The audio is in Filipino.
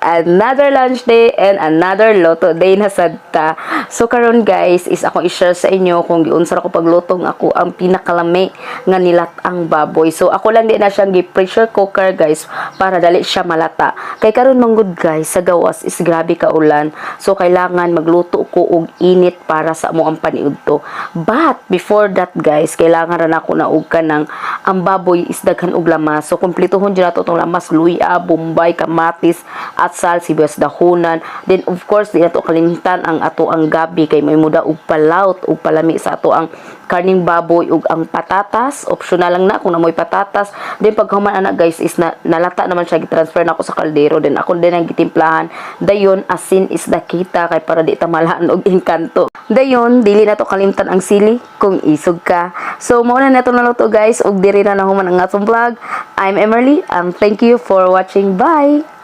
Another lunch day and another loto day na sadta. So karon guys is akong i-share sa inyo kung giunsa ako paglutong ako ang pinakalami nga nilatang baboy. So ako lang din na siyang gi-pressure cooker guys para dali siya malata. Kay karon manggod guys sa gawas is grabe ka ulan. So kailangan magluto ko og init para sa amo ang paniudto. But before that guys, kailangan ra nako na og kanang ang baboy is daghan og lamas. So kumpletohon jud nato tong lamas, luya, bombay, kamatis, at sal, sibuyas dahonan. Then of course di nato kalimtan ang ato ang gabi kay may muda og palaut ug palami sa ato ang karning baboy ug ang patatas. Optional lang na kung namoy patatas. Then paghuman ana guys is nalata naman siya, gi-transfer na ako sa kaldero. Then ako din ang gitimplahan. Dayon asin is dakita kay para di ta malahan og engkanto. Dayon dili na to kalimtan ang sili kung isog ka. So mao na nato naluto guys ug diri na nahuman ang atong vlog. I'm Emerly and thank you for watching. Bye.